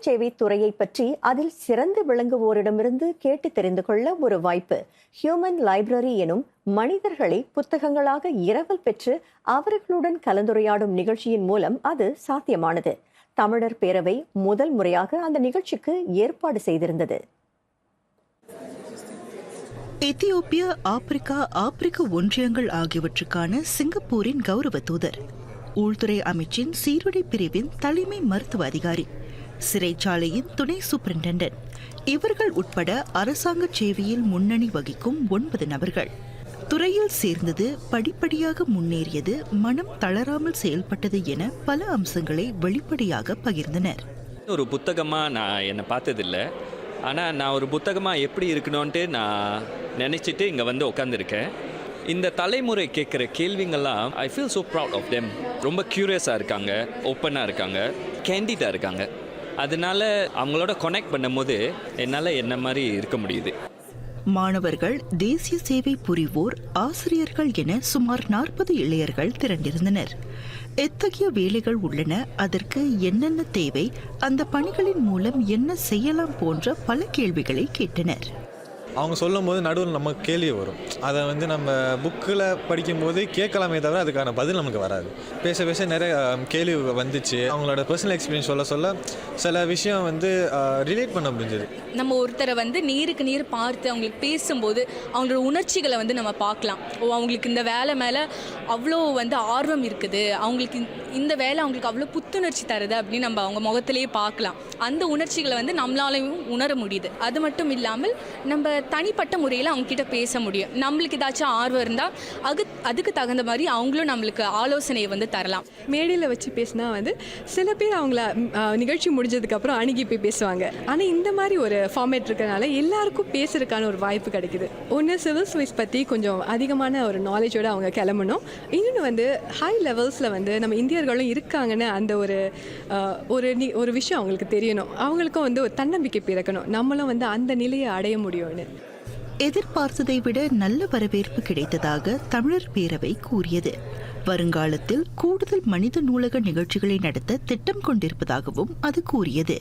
சேவை துறையை பற்றி அதில் சிறந்து விளங்குவோரிடமிருந்து கேட்டு தெரிந்து கொள்ள ஒரு வாய்ப்பு. ஹியூமன் லைப்ரரி எனும் மனிதர்களை புத்தகங்களாக இரவல் பெற்று அவர்களுடன் கலந்துரையாடும் நிகழ்ச்சியின் மூலம் அது சாத்தியமானது. தமிழர் பேரவை முதல் முறையாக அந்த நிகழ்ச்சிக்கு ஏற்பாடு செய்திருந்தது. எத்தியோப்பியா, ஆப்பிரிக்க ஒன்றியங்கள் ஆகியவற்றுக்கான சிங்கப்பூரின் கௌரவ தூதர், உள்துறை அமைச்சின் சீருடை பிரிவின் தலைமை மருத்துவ அதிகாரி, சிறைச்சாலையின் துணை சூப்பரிண்டென்டென்ட், இவர்கள் உட்பட அரசாங்க சேவையில் முன்னணி வகிக்கும் 9 நபர்கள். துறையில் சேர்ந்தது, படிப்படியாக முன்னேறியது, மனம் தளராமல் செயல்பட்டது என பல அம்சங்களை வெளிப்படையாக பகிர்ந்தனர். ஒரு புத்தகமாக நான் என்னை பார்த்ததில்லை, ஆனால் நான் ஒரு புத்தகமாக எப்படி இருக்கணும்ன்ட்டு நான் நினச்சிட்டு இங்கே வந்து உட்காந்துருக்கேன். இந்த தலைமுறை கேட்குற கேள்விங்கள்லாம் I feel so proud of them. ரொம்ப க்யூரியஸாக இருக்காங்க, ஓப்பனாக இருக்காங்க, கேண்டிடாக இருக்காங்க. அதனால அவங்களோட கனெக்ட் பண்ணும்போது என்னால் என்ன மாதிரி இருக்க முடியுது. மாணவர்கள், தேசிய சேவை புரிவோர், ஆசிரியர்கள் என சுமார் 40 இளையர்கள் திரண்டிருந்தனர். எத்தகைய வேலைகள் உள்ளன, அதற்கு என்னென்ன தேவை, அந்த பணிகளின் மூலம் என்ன செய்யலாம் போன்ற பல கேள்விகளை கேட்டனர். அவங்க சொல்லும் போது நடுவில் நமக்கு கேள்வி வரும். அதை நம்ம புக்கில் படிக்கும்போது கேட்கலாமே தவிர அதுக்கான பதில் நமக்கு வராது. பேச நிறைய கேள்வி வந்துச்சு. அவங்களோட பர்சனல் எக்ஸ்பீரியன்ஸ் சொல்ல சில விஷயம் ரிலேட் பண்ண முடிஞ்சது. நம்ம ஒருத்தரை நேருக்கு நேர் பார்த்து அவங்களுக்கு பேசும்போது அவங்களோட உணர்ச்சிகளை நம்ம பார்க்கலாம். அவங்களுக்கு இந்த வேலை மேலே அவ்வளோ ஆர்வம் இருக்குது, அவங்களுக்கு இந்த வேலை அவங்களுக்கு அவ்வளோ புத்துணர்ச்சி தருது அப்படின்னு நம்ம அவங்க முகத்திலேயே பார்க்கலாம். அந்த உணர்ச்சிகளை நம்மளாலையும் உணர முடியுது. அது மட்டும் இல்லாமல் நம்ம தனிப்பட்ட முறையில் அவங்கக்கிட்ட பேச முடியும். நம்மளுக்கு ஏதாச்சும் ஆர்வம் இருந்தால் அதுக்கு தகுந்த மாதிரி அவங்களும் நம்மளுக்கு ஆலோசனையை தரலாம். மேடையில் வச்சு பேசினா சில பேர் அவங்கள நிகழ்ச்சி முடிஞ்சதுக்கப்புறம் அணுகி போய் பேசுவாங்க. ஆனால் இந்த மாதிரி ஒரு ஃபார்மேட் இருக்கிறனால எல்லாருக்கும் பேசுறதுக்கான ஒரு வாய்ப்பு கிடைக்குது. ஒன்று சிவில் சர்வீஸ் பற்றி கொஞ்சம் அதிகமான ஒரு நாலேஜோடு அவங்க கிளம்பணும். இன்னொன்று ஹை லெவல்ஸில் நம்ம இந்தியர்களும் இருக்காங்கன்னு அந்த ஒரு விஷயம் அவங்களுக்கு தெரியணும். அவங்களுக்கும் ஒரு தன்னம்பிக்கை பிறக்கணும், நம்மளும் அந்த நிலையை அடைய முடியும்னு. எதிர்பார்த்ததை விட நல்ல வரவேற்பு கிடைத்ததாக தமிழர் பேரவை கூறியது. வருங்காலத்தில் கூடுதல் மனித நூலக நிகழ்ச்சிகளை நடத்த திட்டம் கொண்டிருப்பதாகவும் அது கூறியது.